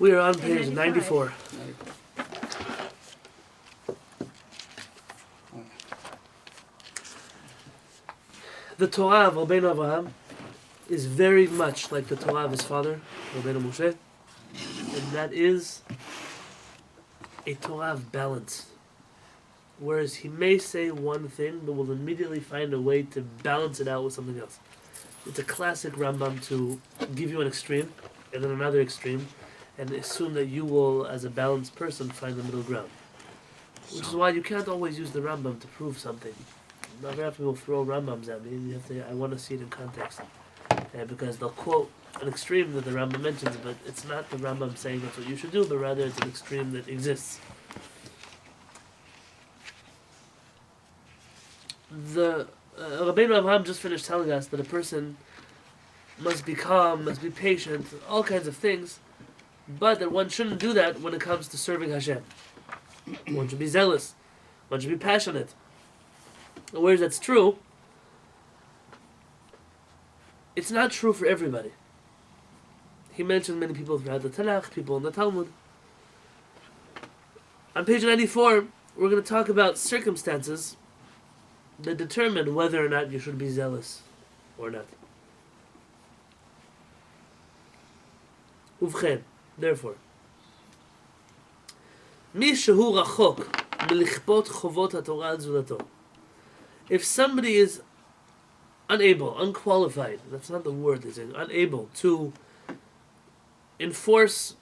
We are on page 94. The Torah of Rabbeinu Avraham is very much like the Torah of his father, Rabbeinu Moshe, and that is a Torah of balance. Whereas he may say one thing, but will immediately find a way to balance it out with something else. It's a classic Rambam to give you an extreme and then another extreme, and assume that you will, as a balanced person, find the middle ground. Which is why you can't always use the Rambam to prove something. Not very often people throw Rambams at me. You have to. I want to see it in context, because they'll quote an extreme that the Rambam mentions, but it's not the Rambam saying that's what you should do, but rather it's an extreme that exists. The Rabbeinu Avraham just finished telling us that a person must be calm, must be patient, all kinds of things, but that one shouldn't do that when it comes to serving Hashem. One should be zealous. One should be passionate. Whereas that's true, it's not true for everybody. He mentioned many people throughout the Tanakh, people in the Talmud. On page 94, we're going to talk about circumstances that determine whether or not you should be zealous or not. Uvchen, therefore, Mi shehu rachok melichpot chovot haTorah al zulato. If somebody is unable, unqualified, that's not the word they're saying, unable to enforce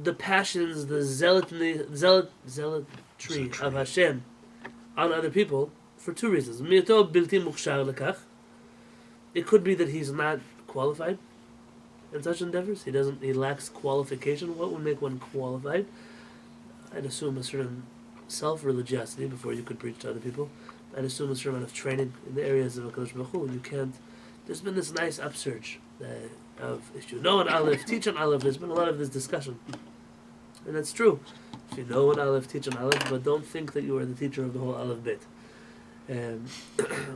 the passions, the zealotry of Hashem on other people, for two reasons. It could be that he's not qualified in such endeavors. He lacks qualification. What would make one qualified? I'd assume a certain self-religiosity before you could preach to other people. I'd assume a certain amount of training in the areas of HaKadosh Baruch Hu. You can't. There's been this nice upsurge of if you know an Aleph, teach an Aleph. There's been a lot of this discussion, and that's true. If you know an Aleph, teach an Aleph, but don't think that you are the teacher of the whole Aleph bit.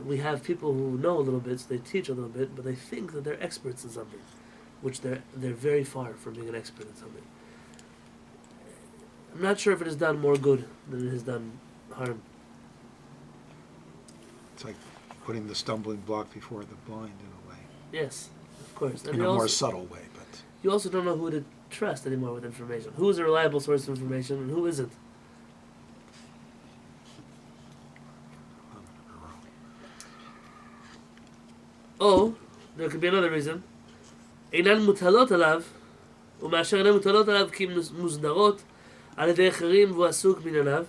We have people who know a little bit, so they teach a little bit, but they think that they're experts in something, which they're very far from being an expert in something. I'm not sure if it has done more good than it has done harm. It's like putting the stumbling block before the blind in a way. Yes, of course. And in a more subtle way, but you also don't know who to trust anymore with information. Who is a reliable source of information and who isn't? Oh, there could be another reason. אינן מוטלות עליו, ומאשר אינן מוטלות עליו כי מוסדרות על ידי אחרים והוא עסוק בענייניו.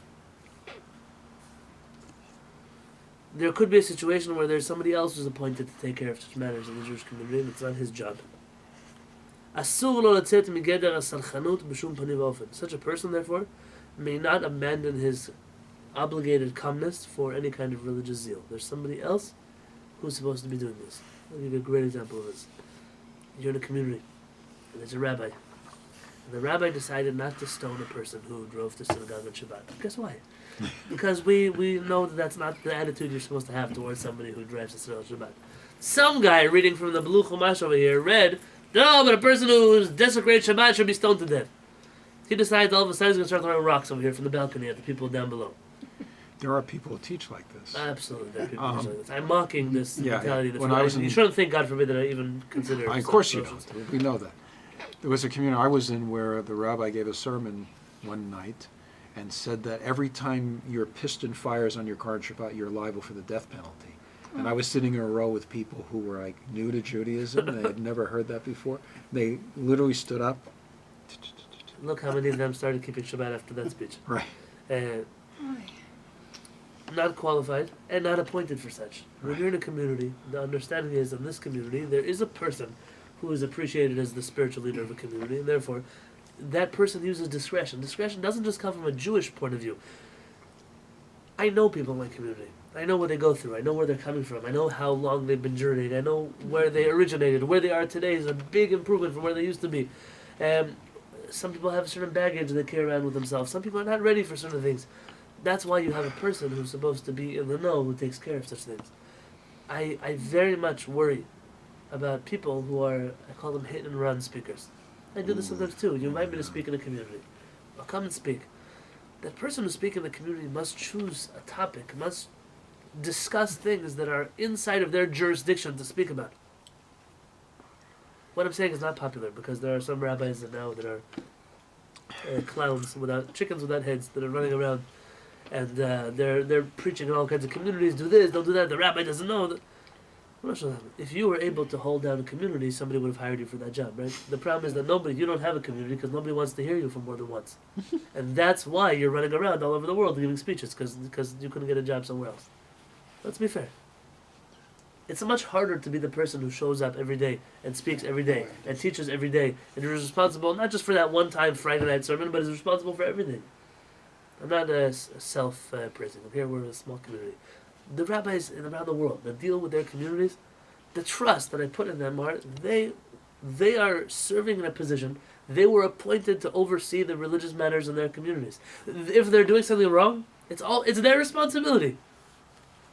There could be a situation where there's somebody else who's appointed to take care of such matters in the Jewish community, and it's not his job. אסור לו לצאת מגדר הסלחנות בשום פנים ואופן. Such a person, therefore, may not abandon his obligated calmness for any kind of religious zeal. There's somebody else who's supposed to be doing this. I'll give you a great example of this. You're in a community, and there's a rabbi. And the rabbi decided not to stone a person who drove to synagogue on Shabbat. Guess why? Because we know that that's not the attitude you're supposed to have towards somebody who drives to synagogue on Shabbat. Some guy reading from the Blue Chumash over here read, no, but a person who desecrates Shabbat should be stoned to death. He decides all of a sudden he's going to start throwing rocks over here from the balcony at the people down below. there are people who teach like this. Absolutely, there are people who teach like this. I'm mocking this mentality. You shouldn't think, God forbid, that I even consider it. Of course you don't. We know that. There was a community I was in where the rabbi gave a sermon one night and said that every time your piston fires on your car on Shabbat, you're liable for the death penalty. And I was sitting in a row with people who were like new to Judaism. They had never heard that before. They literally stood up. Look how many of them started keeping Shabbat after that speech. Right. Not qualified and not appointed for such. When you're in a community, the understanding is in this community there is a person who is appreciated as the spiritual leader of a community, and therefore that person uses discretion. Discretion doesn't just come from a Jewish point of view. I know people in my community. I know what they go through. I know where they're coming from. I know how long they've been journeying. I know where they originated. Where they are today is a big improvement from where they used to be. Some people have a certain baggage they carry around with themselves. Some people are not ready for certain things. That's why you have a person who's supposed to be in the know who takes care of such things. I very much worry about people who are, I call them hit and run speakers. I do this sometimes too. You invite me to speak in a community. I'll come and speak. That person who's speaking in the community must choose a topic, must discuss things that are inside of their jurisdiction to speak about. What I'm saying is not popular because there are some rabbis that now that are clowns without chickens without heads that are running around, and they're preaching in all kinds of communities. Do this, don't do that. The rabbi doesn't know. If you were able to hold down a community, somebody would have hired you for that job, right? The problem is that you don't have a community because nobody wants to hear you for more than once, and that's why you're running around all over the world giving speeches because you couldn't get a job somewhere else. Let's be fair. It's much harder to be the person who shows up every day and speaks every day and teaches every day and is responsible not just for that one-time Friday night sermon, but is responsible for everything. I'm not self-praising. Here we're a small community. The rabbis around the world that deal with their communities, the trust that I put in them are they are serving in a position. They were appointed to oversee the religious matters in their communities. If they're doing something wrong, it's their responsibility.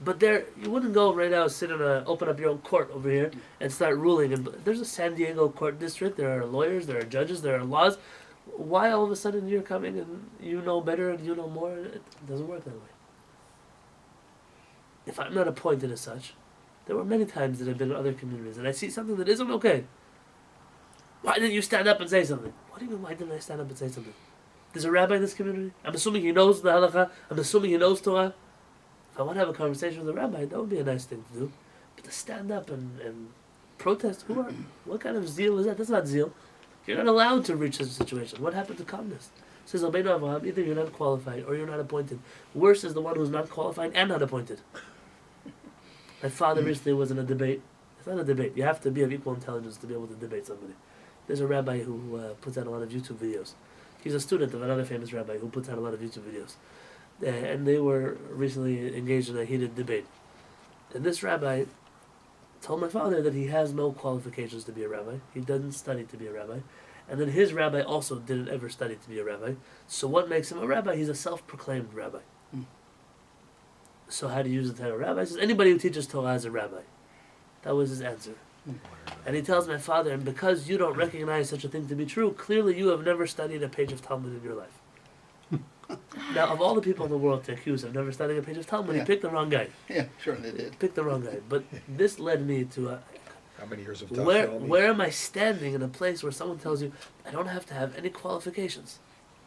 But you wouldn't go right now, open up your own court over here and start ruling. And there's a San Diego court district. There are lawyers, there are judges, there are laws. Why all of a sudden you're coming and you know better and you know more? It doesn't work that way. If I'm not appointed as such, there were many times that I've been in other communities and I see something that isn't okay. Why didn't you stand up and say something? What do you mean, why didn't I stand up and say something? There's a rabbi in this community. I'm assuming he knows the halakha. I'm assuming he knows Torah. If I want to have a conversation with a rabbi, that would be a nice thing to do. But to stand up and protest, what kind of zeal is that? That's not zeal. You're not allowed to reach such a situation. What happened to calmness? It says, either you're not qualified or you're not appointed. Worse is the one who's not qualified and not appointed. My father recently was in a debate. It's not a debate. You have to be of equal intelligence to be able to debate somebody. There's a rabbi who puts out a lot of YouTube videos. He's a student of another famous rabbi who puts out a lot of YouTube videos. And they were recently engaged in a heated debate. And this rabbi told my father that he has no qualifications to be a rabbi. He doesn't study to be a rabbi. And then his rabbi also didn't ever study to be a rabbi. So what makes him a rabbi? He's a self-proclaimed rabbi. So how do you use the title rabbi? He says, anybody who teaches Torah is a rabbi. That was his answer. And he tells my father, and because you don't recognize such a thing to be true, clearly you have never studied a page of Talmud in your life. Now, of all the people in the world to accuse of never studying a page of Talmud, he picked the wrong guy. Yeah, sure they did. Picked the wrong guy. But this led me to How many years of where am I standing in a place where someone tells you, I don't have to have any qualifications.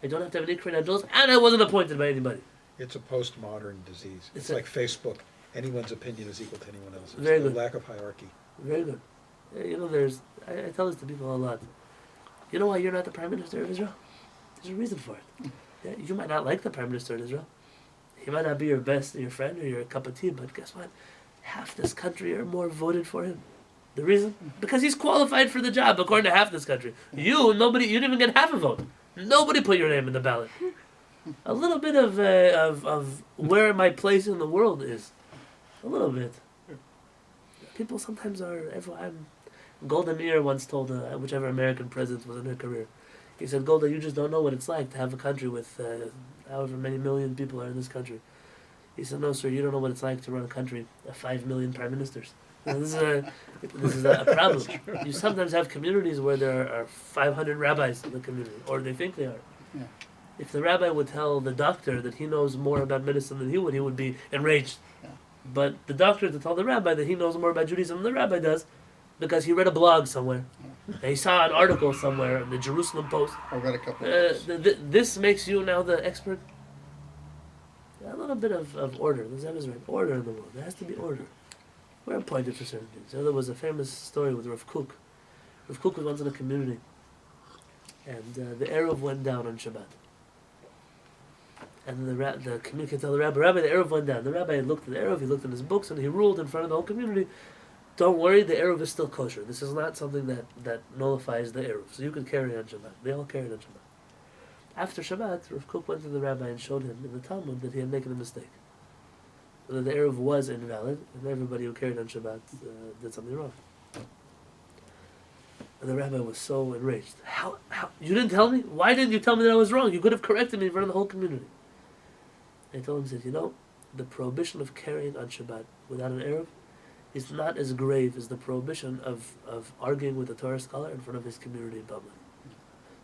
I don't have to have any credentials, and I wasn't appointed by anybody. It's a postmodern disease. It's It's like Facebook. Anyone's opinion is equal to anyone else's. Very The good. lack of hierarchy. Very good. I tell this to people a lot. You know why you're not the Prime Minister of Israel? There's a reason for it. Yeah, you might not like the Prime Minister of Israel. He might not be your friend or your cup of tea, but guess what? Half this country or more voted for him. The reason? Because he's qualified for the job, according to half this country. You didn't even get half a vote. Nobody put your name in the ballot. A little bit of where my place in the world is. A little bit. People sometimes Golda Meir once told whichever American president was in her career, he said, Golda, you just don't know what it's like to have a country with however many million people are in this country. He said, no, sir, you don't know what it's like to run a country of 5 million prime ministers. This is a problem. You sometimes have communities where there are 500 rabbis in the community, or they think they are. Yeah. If the rabbi would tell the doctor that he knows more about medicine than he would be enraged. Yeah. But the doctor to tell the rabbi that he knows more about Judaism than the rabbi does, because he read a blog somewhere. And he saw an article somewhere in the Jerusalem Post. I read a couple of those. This makes you now the expert. A little bit of order. The Rebbe is right. Order in the world. There has to be order. We're appointed for certain things. There was a famous story with Rav Kook. Rav Kook was once in a community, and the Eruv went down on Shabbat. And the community can tell the rabbi, the Eruv went down. The rabbi looked at the Eruv, he looked in his books, and he ruled in front of the whole community, don't worry, the Eruv is still kosher. This is not something that nullifies the Eruv. So you can carry on Shabbat. They all carried on Shabbat. After Shabbat, Rav Kook went to the rabbi and showed him in the Talmud that he had made a mistake. That the Eruv was invalid, and everybody who carried on Shabbat did something wrong. And the rabbi was so enraged. How? You didn't tell me? Why didn't you tell me that I was wrong? You could have corrected me in front of the whole community. And I told him, he said, the prohibition of carrying on Shabbat without an Eruv is not as grave as the prohibition of arguing with a Torah scholar in front of his community in public.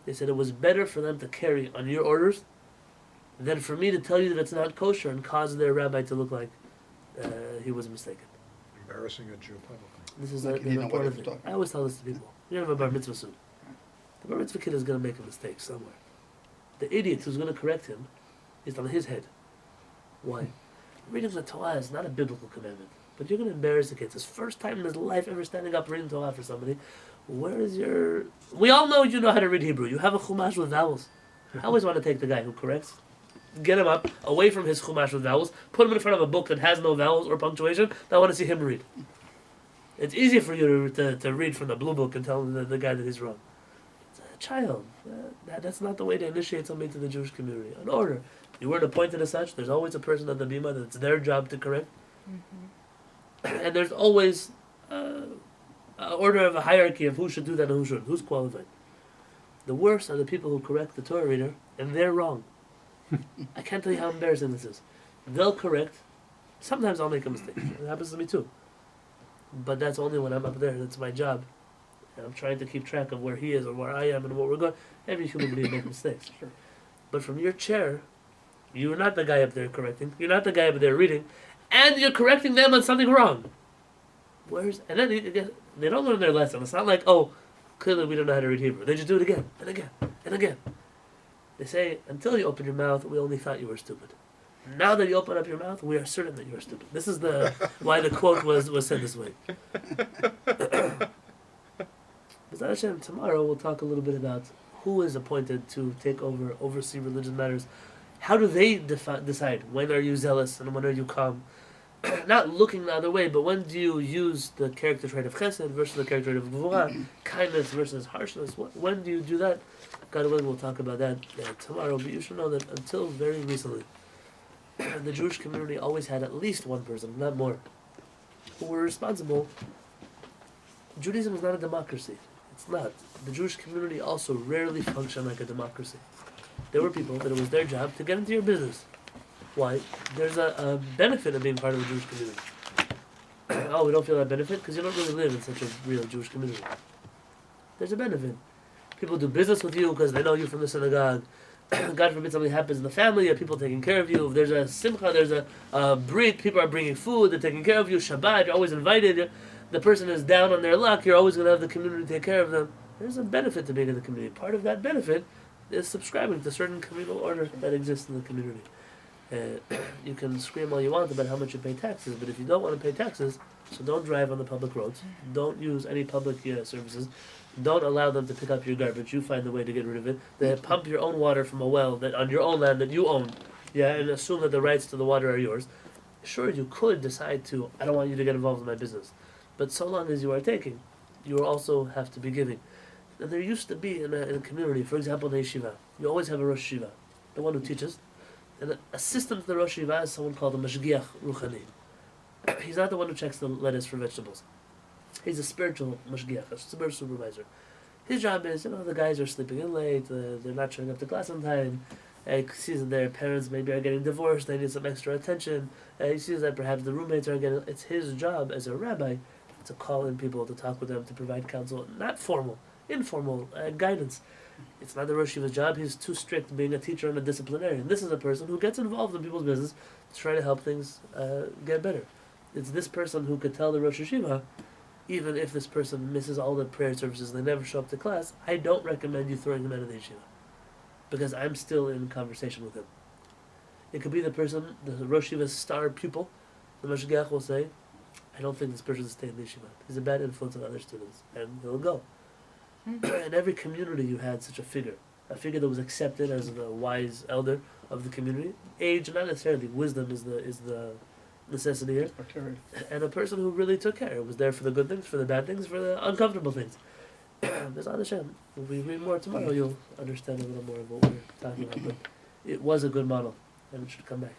They said it was better for them to carry on your orders than for me to tell you that it's not kosher and cause their rabbi to look like he was mistaken. Embarrassing a Jew publicly. This is Like an you know what important you're thing. talking I always tell this to people. You're going to have a bar mitzvah soon. The bar mitzvah kid is going to make a mistake somewhere. The idiot who's going to correct him is on his head. Why? Reading the Torah is not a biblical commandment. But you're going to embarrass the kid. It's his first time in his life ever standing up reading Torah for somebody. Where is your... We all know you know how to read Hebrew. You have a chumash with vowels. I always want to take the guy who corrects, get him up, away from his chumash with vowels, put him in front of a book that has no vowels or punctuation. I want to see him read. It's easy for you to read from the blue book and tell the guy that he's wrong. It's a child. That's not the way to initiate somebody to the Jewish community. An order. You weren't appointed as such. There's always a person at the bima that's their job to correct. And there's always an order of a hierarchy of who should do that and who shouldn't. Who's qualified. The worst are the people who correct the Torah reader, and they're wrong. I can't tell you how embarrassing this is. They'll correct. Sometimes I'll make a mistake. It happens to me too. But that's only when I'm up there. That's my job. And I'm trying to keep track of where he is and where I am and what we're going. Every human being makes mistakes. Sure. But from your chair, you're not the guy up there correcting. You're not the guy up there reading. And you're correcting them on something wrong. And then they don't learn their lesson. It's not like, oh, clearly we don't know how to read Hebrew. They just do it again and again and again. They say, until you open your mouth, we only thought you were stupid. Now that you open up your mouth, we are certain that you are stupid. This is why the quote was said this way. B'ezrat Hashem, tomorrow we'll talk a little bit about who is appointed to oversee religious matters. How do they decide when are you zealous and when are you calm? Not looking the other way, but when do you use the character trait of chesed versus the character trait of gvura, kindness versus harshness? When do you do that? God willing, we'll talk about that tomorrow. But you should know that until very recently, the Jewish community always had at least one person, not more, who were responsible. Judaism is not a democracy. It's not. The Jewish community also rarely functioned like a democracy. There were people that it was their job to get into your business. Why? There's a benefit of being part of a Jewish community. Oh, we don't feel that benefit because you don't really live in such a real Jewish community. There's a benefit. People do business with you because they know you from the synagogue. God forbid something happens in the family, you have people taking care of you. If there's a simcha, there's a brit, people are bringing food, they're taking care of you. Shabbat, you're always invited. The person is down on their luck, you're always going to have the community take care of them. There's a benefit to being in the community. Part of that benefit is subscribing to certain communal order that exists in the community. You can scream all you want about how much you pay taxes, but if you don't want to pay taxes, so don't drive on the public roads, don't use any public services, don't allow them to pick up your garbage, you find the way to get rid of it. They pump your own water from a well that on your own land that you own, and assume that the rights to the water are yours. Sure, you could decide to, I don't want you to get involved in my business, but so long as you are taking, you also have to be giving. And there used to be in a community, for example, in yeshiva, you always have a Rosh Yeshiva, the one who teaches. And the assistant to the Rosh Yeshiva is someone called a Mashgiach Ruchani. He's not the one who checks the lettuce for vegetables. He's a spiritual Mashgiach, a spiritual supervisor. His job is, the guys are sleeping in late, they're not showing up to class on time, he sees that their parents maybe are getting divorced, they need some extra attention, he sees that perhaps the roommates are getting... It's his job as a rabbi to call in people, to talk with them, to provide counsel, not formal, informal guidance. It's not the Rosh Yeshiva's job. He's too strict being a teacher and a disciplinarian. This is a person who gets involved in people's business to try to help things get better. It's this person who could tell the Rosh Yeshiva, even if this person misses all the prayer services and they never show up to class, I don't recommend you throwing him out of the yeshiva, because I'm still in conversation with him. It could be the person, the Rosh Yeshiva's star pupil. The Mashgiach will say, I don't think this person should stay in the yeshiva. He's a bad influence on other students, and he'll go. In every community you had such a figure that was accepted as the wise elder of the community. Age, not necessarily, wisdom is the necessity here. And a person who really took care. It was there for the good things, for the bad things, for the uncomfortable things. B'ezrat Hashem, if we read more tomorrow, you'll understand a little more of what we're talking about. But it was a good model, and it should come back.